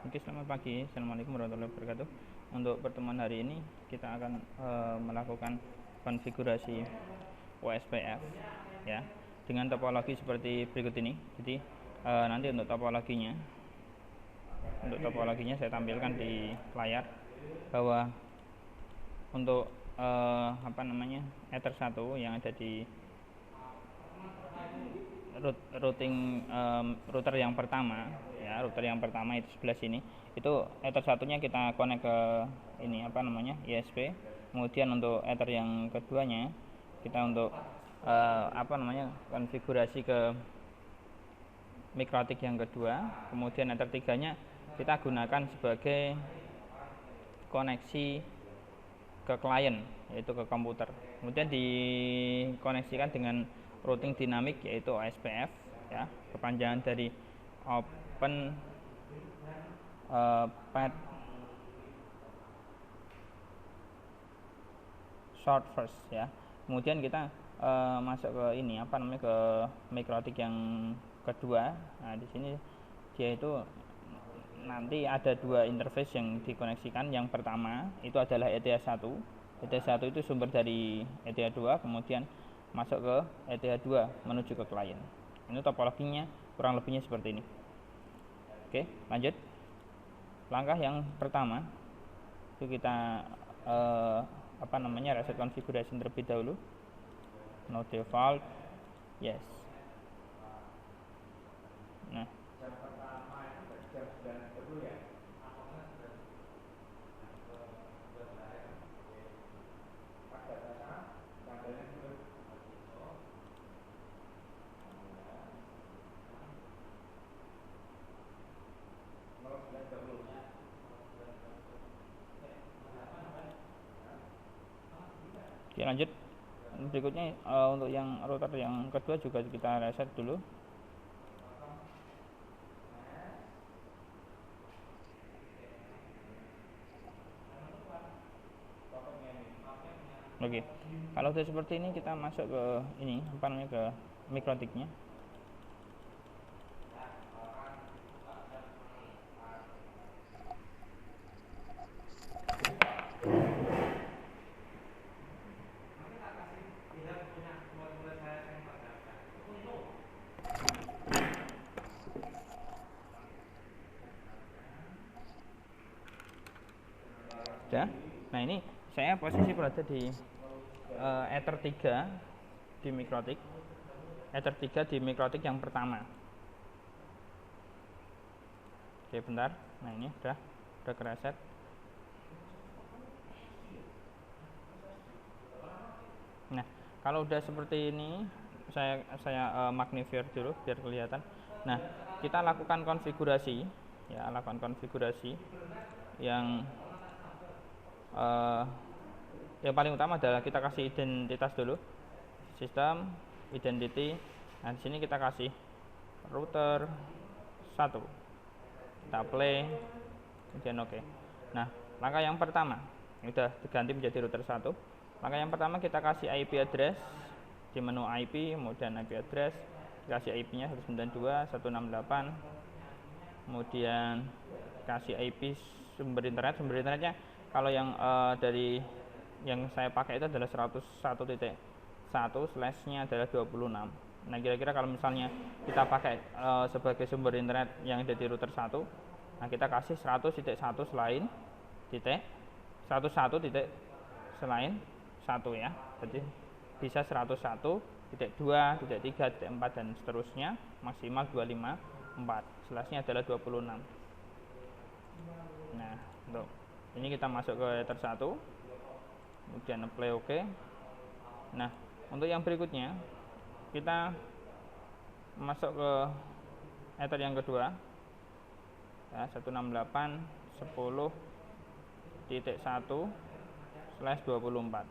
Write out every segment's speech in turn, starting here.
Oke, selamat pagi. Assalamualaikum warahmatullahi wabarakatuh. Untuk pertemuan hari ini kita akan melakukan konfigurasi OSPF ya dengan topologi seperti berikut ini. Jadi nanti untuk topologinya saya tampilkan di layar bahwa untuk Ether 1 yang ada di router yang pertama ya, router yang pertama itu sebelah sini, itu ether satunya kita connect ke ini ISP. Kemudian untuk ether yang keduanya kita untuk konfigurasi ke mikrotik yang kedua. Kemudian ether tiganya kita gunakan sebagai koneksi ke klien, yaitu ke komputer. Kemudian dikoneksikan dengan routing dinamik, yaitu OSPF ya, kepanjangan dari Open Path Short First ya. Kemudian kita masuk ke ke mikrotik yang kedua. Nah, di sini dia itu nanti ada dua interface yang dikoneksikan. Yang pertama itu adalah ETH1. ETH1 itu sumber dari ETH2, kemudian masuk ke ETH2 menuju ke klien. Ini topologinya kurang lebihnya seperti ini. Oke, lanjut. Langkah yang pertama itu kita reset konfigurasi terlebih dahulu. No default, yes. Nah, oke, lanjut. Berikutnya untuk yang router yang kedua juga kita reset dulu. Oke, kalau sudah seperti ini kita masuk ke ke mikrotiknya. Ya. Nah, ini saya posisi berada di Ether 3 di mikrotik. Ether 3 di mikrotik yang pertama. Oke, bentar. Nah, ini udah kereset. Nah, kalau udah seperti ini, saya magnify dulu biar kelihatan. Nah, kita lakukan konfigurasi ya, yang yang paling utama adalah kita kasih identitas dulu, sistem identity. Nah, di sini kita kasih router 1, kita play, kemudian oke. Nah, langkah yang pertama sudah diganti menjadi router 1. Langkah yang pertama kita kasih IP address di menu IP, kemudian IP address kasih IP-nya 192.168, kemudian kasih IP sumber internetnya. Kalau yang dari yang saya pakai itu adalah 101.1 slash-nya adalah 26. Nah, kira-kira kalau misalnya kita pakai sebagai sumber internet yang ada di router 1, nah kita kasih 100.1 selain titik 101 titik selain 1 ya. Jadi bisa 101.2.3.4 dan seterusnya, maksimal 254. Slash-nya adalah 26. Nah, untuk ini kita masuk ke ether 1, kemudian play OK. Nah, untuk yang berikutnya kita masuk ke ether yang kedua ya, 168.10.1/24.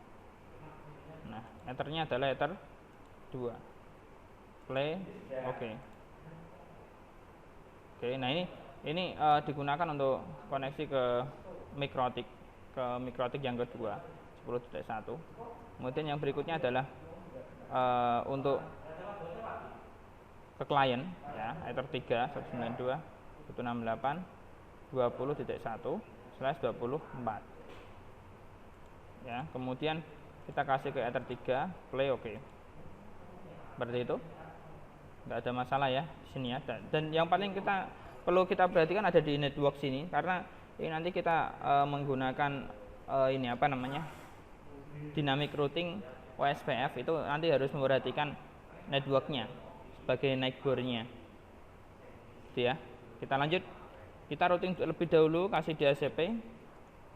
Nah, ethernya adalah ether 2. Play OK. Oke, nah ini digunakan untuk koneksi ke mikrotik yang kedua 10.1. Kemudian yang berikutnya adalah untuk ke klien ya, ether 3 192.168 20.1/24 ya. Kemudian kita kasih ke Ether 3, play oke. Seperti itu, nggak ada masalah ya di sini ya. Dan yang paling perlu kita perhatikan ada di network sini, karena ini nanti kita menggunakan ini apa namanya, dynamic routing OSPF, itu nanti harus memperhatikan networknya sebagai neighbornya gitu ya. Kita lanjut, kita routing lebih dahulu, kasih DHCP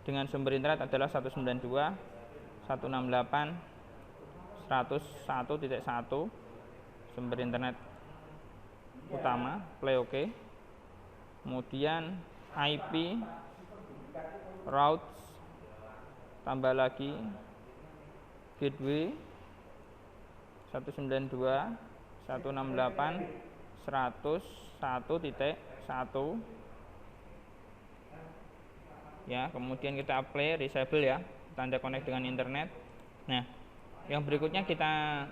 dengan sumber internet adalah 192.168.101.1 sumber internet utama, play oke. Kemudian IP routes tambah lagi gateway 192.168.101.1 ya. Kemudian kita play disable ya, tanda connect dengan internet. Nah, yang berikutnya kita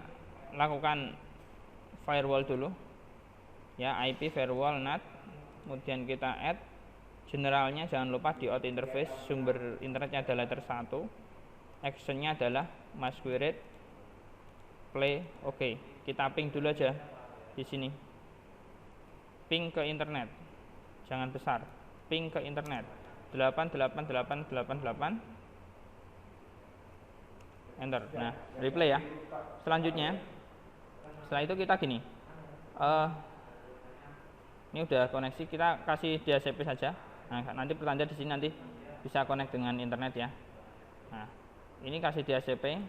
lakukan firewall dulu ya, IP firewall NAT. Kemudian kita add generalnya, jangan lupa di out interface sumber internetnya adalah letter 1, actionnya adalah masquerade, play oke. Kita ping dulu aja di sini, ping ke internet, jangan besar, ping ke internet 88888, enter. Nah, replay ya. Selanjutnya, setelah itu kita gini, ini udah koneksi, kita kasih DHCP saja. Nah, nanti pertanda di sini nanti bisa connect dengan internet ya. Nah, ini kasih DHCP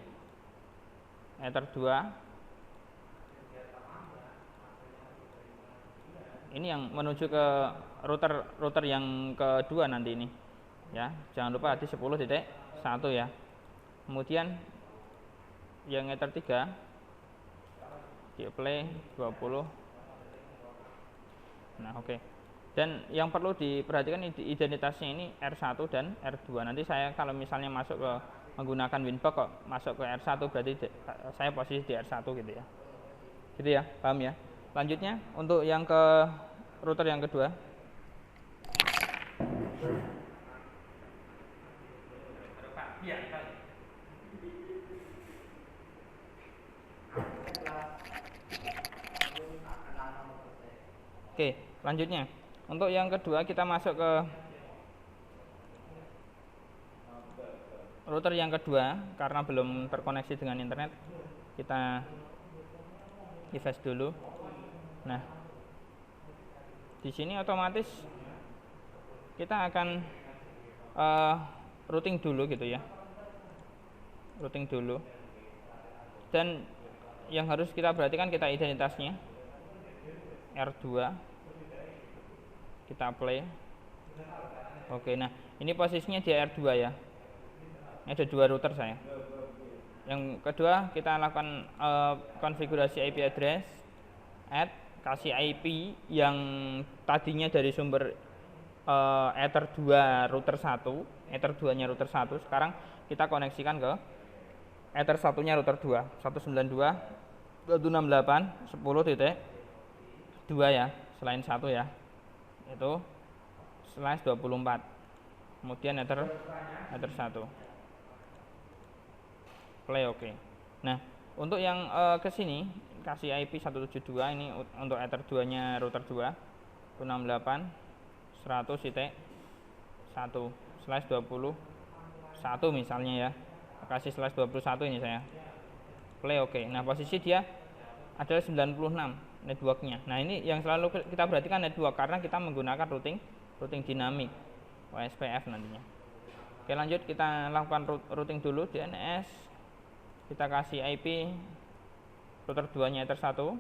Ether 2. Ini yang menuju ke router yang kedua nanti ini ya. Jangan lupa di 10.1 ya. Kemudian yang Ether 3 di play 20. Nah, oke. Dan yang perlu diperhatikan identitasnya ini R1 dan R2. Nanti saya kalau misalnya masuk ke menggunakan Winbox kok masuk ke R1, berarti saya posisi di R1 gitu ya. Gitu ya, paham ya? Lanjutnya untuk yang ke router yang kedua. Oke, lanjutnya untuk yang kedua kita masuk ke router yang kedua. Karena belum terkoneksi dengan internet, kita device dulu. Nah, di sini otomatis kita akan routing dulu gitu ya, routing dulu. Dan yang harus kita perhatikan, kita identitasnya R2, kita play oke. Nah, ini posisinya di R2 ya. Ini ada dua router saya. Yang kedua kita lakukan konfigurasi IP address, add, kasih IP yang tadinya dari sumber Ether 2 router 1, Ether 2 nya router 1, sekarang kita koneksikan ke Ether 1 nya router 2, 192.168.10.2 ya, selain 1 ya, itu /24. Kemudian Ether 1, play oke. Nah, untuk yang ke sini kasih IP 172, ini untuk Ether 2 nya router 2, 168.100.1/21 misalnya ya, kasih /21 ini saya, play oke. Nah, posisi dia adalah 96 networknya. Nah, ini yang selalu kita perhatikan network, karena kita menggunakan routing dinamik OSPF nantinya. Oke, lanjut kita lakukan routing dulu DNS. Kita kasih IP router 2 nya Ether 1,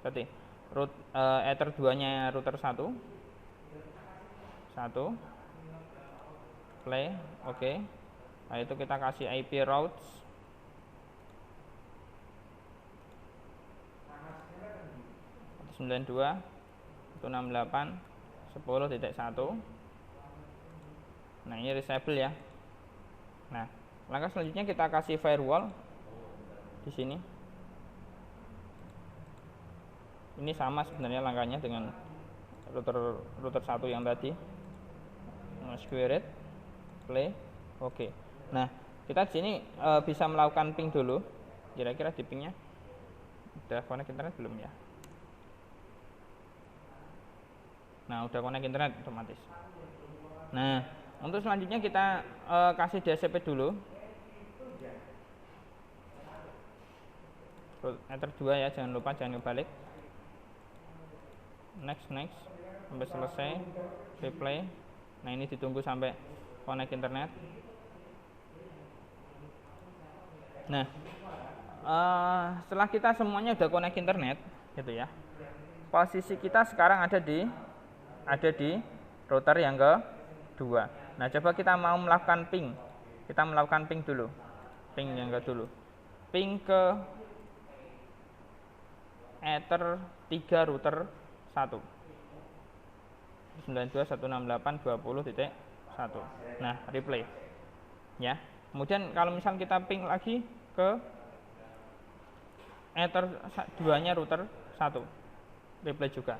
berarti Ether 2 nya router 1, play oke. Nah, itu kita kasih IP routes 192.168.10.1. Nah, ini reachable ya. Nah, langkah selanjutnya kita kasih firewall di sini. Ini sama sebenarnya langkahnya dengan router 1 yang tadi. square it, play, oke. Nah, kita di sini bisa melakukan ping dulu. Kira-kira di pingnya udah connect internet belum ya? Nah, udah connect internet otomatis. Nah, untuk selanjutnya kita kasih DHCP dulu. Enter 2 ya, jangan lupa, jangan kebalik. Next sampai selesai, replay. Nah, ini ditunggu sampai connect internet. Nah, setelah kita semuanya udah connect internet gitu ya, posisi kita sekarang ada di router yang kedua. Nah, coba kita mau melakukan ping, kita melakukan ping dulu, ping yang ke dulu, ping ke Ether 3 router 1 92.168.20.1. Nah, replay ya. Kemudian kalau misal kita ping lagi ke Ether 2 nya router 1, replay juga.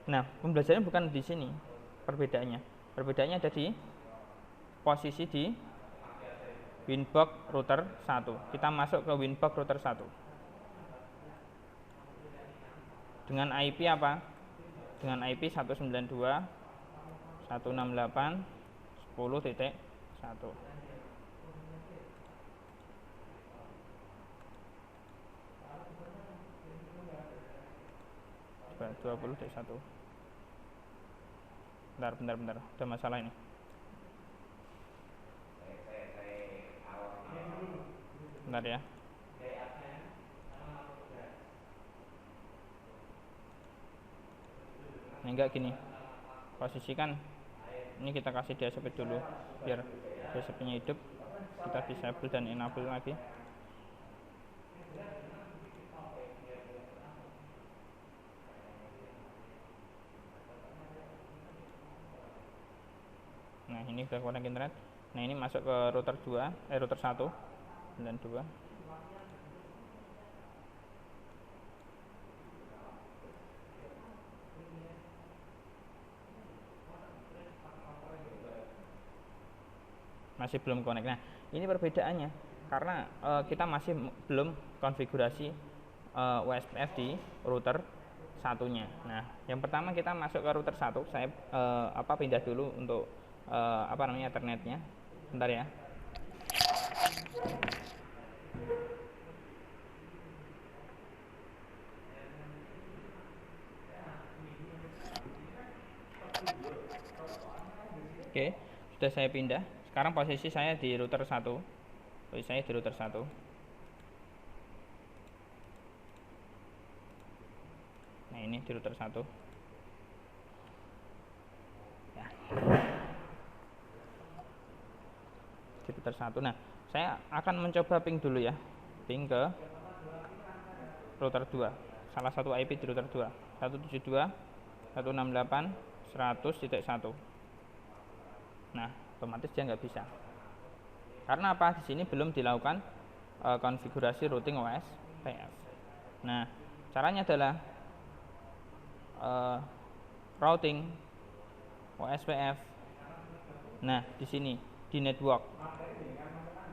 Nah, pembelajarannya bukan di sini perbedaannya ada di posisi di winbox router 1. Kita masuk ke winbox router 1 dengan IP apa? Dengan IP 192.168.10.1. Coba 20.1. Bentar, ada masalah ini. Bentar ya. Nah, enggak gini, posisikan ini, kita kasih DHCP dulu biar DHCP nya hidup. Kita disable dan enable lagi. Nah, ini udah connect internet. Nah, ini masuk ke router 2, router 1 dan 2. Masih belum connect. Nah, ini perbedaannya karena kita masih belum konfigurasi OSPF di router satunya. Nah, yang pertama kita masuk ke router 1. Saya pindah dulu untuk Ethernetnya. Bentar ya. Oke, sudah saya pindah. Sekarang posisi saya di router 1. Posisi saya di router 1. Nah, ini di router 1. Ya. Di router 1. Nah, saya akan mencoba ping dulu ya. Ping ke router 2. Salah satu IP di router 2. 172.168.100.1. Nah, otomatis dia nggak bisa. Karena apa? Di sini belum dilakukan konfigurasi routing OSPF. Nah, caranya adalah routing OSPF. Nah, di sini di network.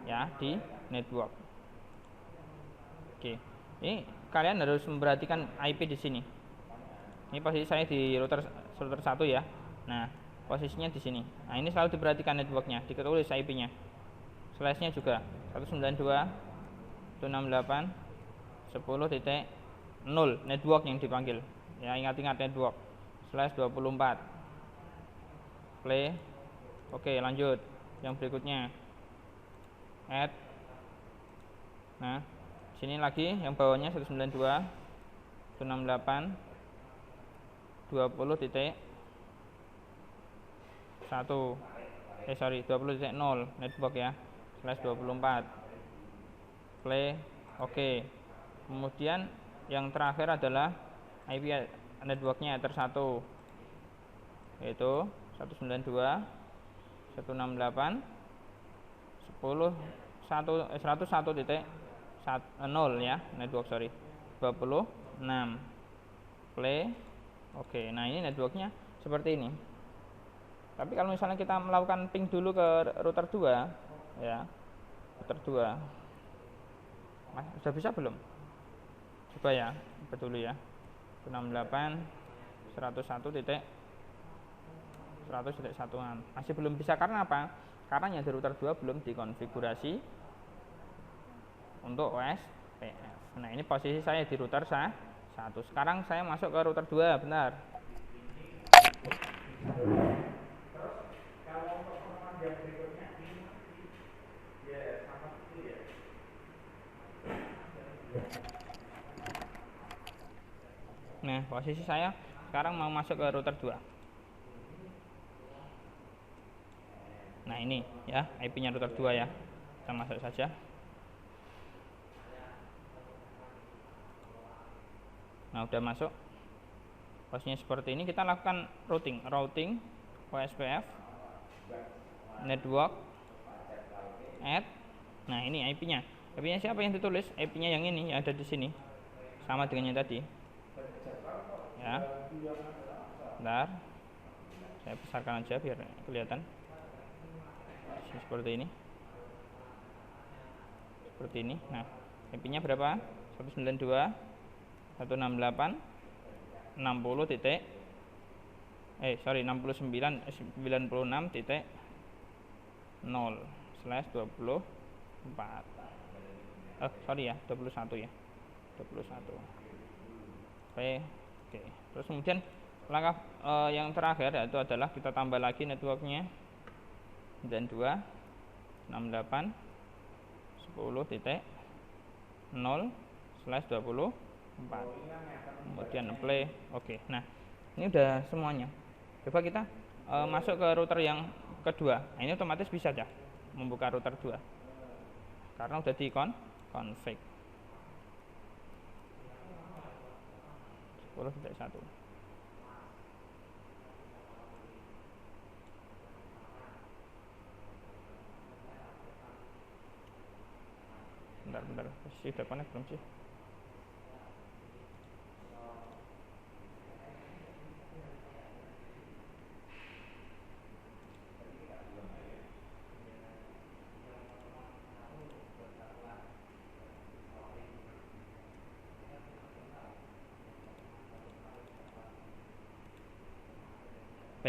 Ya, di network. Oke. Ini kalian harus memperhatikan IP di sini. Ini posisi saya di router 1 ya. Nah, posisinya di sini. Nah, ini selalu diperhatikan networknya, ditulis IP-nya. Slash-nya juga 192.168.10.0 network yang dipanggil. Ya, ingat-ingat network. Slash 24. Play. Oke, lanjut. Yang berikutnya add. Nah, sini lagi yang bawahnya 192.168.20.1 20.0 network ya, slash 24 play. Oke. Kemudian yang terakhir adalah IP networknya Ether 1, yaitu 192.168.101.0 ya, network 26 play. Oke, nah ini networknya seperti ini. Tapi kalau misalnya kita melakukan ping dulu ke router 2 ya, router 2 sudah bisa belum? Coba ya, betul ya. 168.101.100.1 masih belum bisa. Karena apa? Karena yang di router 2 belum dikonfigurasi untuk OSPF. Nah, ini posisi saya di router 1. Sekarang saya masuk ke router 2, benar. Nah, posisi saya sekarang mau masuk ke router 2. Nah, ini ya, IP-nya router 2 ya. Kita masuk saja. Nah, udah masuk. Posisinya seperti ini, kita lakukan routing OSPF network add. Nah, ini IP-nya. IP-nya siapa yang ditulis? IP-nya yang ini, yang ada di sini. Sama dengan yang tadi. Ya. Bentar. Saya besarkan aja biar kelihatan. Seperti ini. Seperti ini. Nah, IP-nya berapa? 199.60.96.0/24. Sorry ya, 21 ya. 21. Oke. Terus kemudian langkah yang terakhir yaitu adalah kita tambah lagi networknya dan 268.10.0/24. Kemudian apply. Oke. Nah, ini udah semuanya. Coba kita masuk ke router yang kedua. Nah, ini otomatis bisa aja membuka router 2 karena udah di config 10.1. Bentar, posisi udah connect belum sih?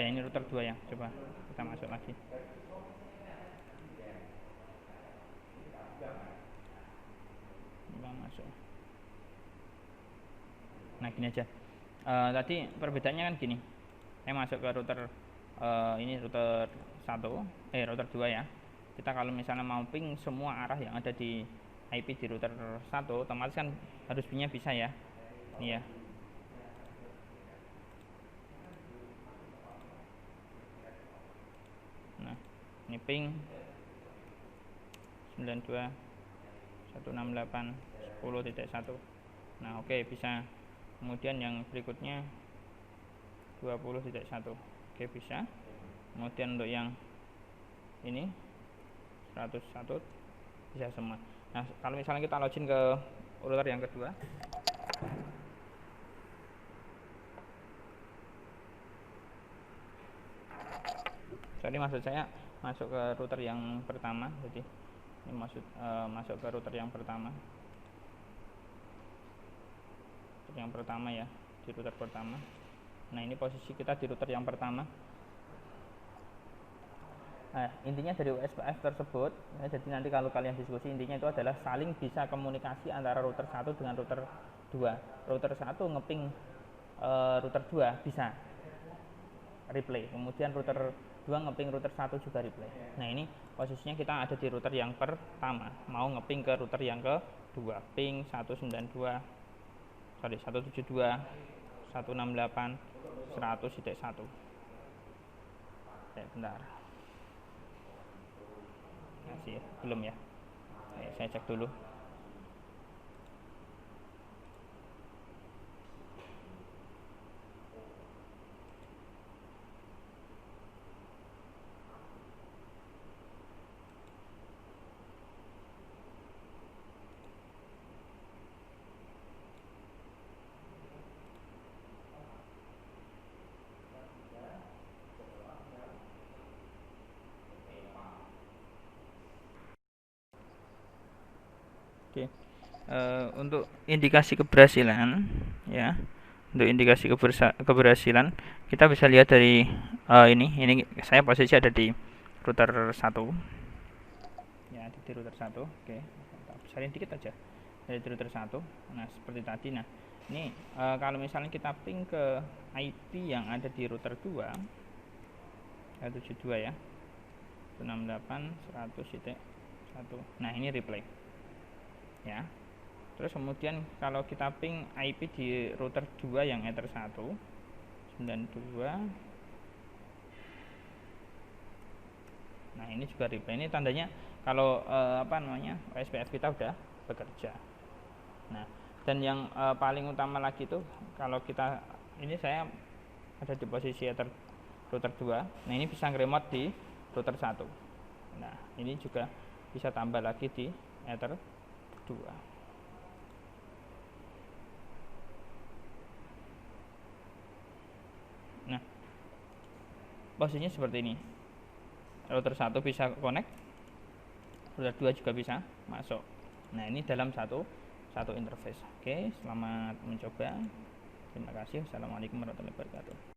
Ini router 2 ya, coba kita masuk lagi. Masuk. Nah, gini aja. Tadi perbedaannya kan gini. Saya masuk ke router ini router 2 ya. Kita kalau misalnya mau ping semua arah yang ada di IP di router 1, otomatis kan harus pingnya bisa ya. Ini ya. Nah, ini ping 92.168.10.1. Nah, oke, bisa. Kemudian yang berikutnya 20.1. Oke, bisa. Kemudian untuk yang ini 101 bisa semua. Nah, kalau misalnya kita login ke router yang kedua, jadi maksud saya masuk ke router yang pertama. Jadi ini masuk ke router yang pertama. Yang pertama ya, di router pertama. Nah, ini posisi kita di router yang pertama. Nah, intinya dari USPF tersebut ya, jadi nanti kalau kalian diskusi, intinya itu adalah saling bisa komunikasi antara router 1 dengan router 2. Router 1 ngeping router 2 bisa replay, kemudian router 2 ngeping router 1 juga replay. Nah, ini posisinya kita ada di router yang pertama, mau ngeping ke router yang kedua, ping 172.168.100.1. Bentar. Masih belum ya. Saya cek dulu. Oke. Untuk indikasi keberhasilan, ya, untuk indikasi keberhasilan kita bisa lihat dari ini saya posisi ada di router 1, ya, di router 1. Oke, kita besarin dikit aja dari router 1. Nah, seperti tadi. Nah, ini kalau misalnya kita ping ke IP yang ada di router 2, 172 ya, 168.100.1. Nah, ini replay ya. Terus kemudian kalau kita ping IP di router 2 yang ether 1, 92. Nah, ini juga replay. Ini tandanya kalau OSPF kita udah bekerja. Nah, dan yang paling utama lagi itu kalau kita, ini saya ada di posisi ether router 2. Nah, ini bisa nge-remote di router 1. Nah, ini juga bisa tambah lagi di ether 2. Nah, posisinya seperti ini. Router 1 bisa connect, router 2 juga bisa masuk. Nah, ini dalam satu interface. Oke, selamat mencoba. Terima kasih. Assalamualaikum warahmatullahi wabarakatuh.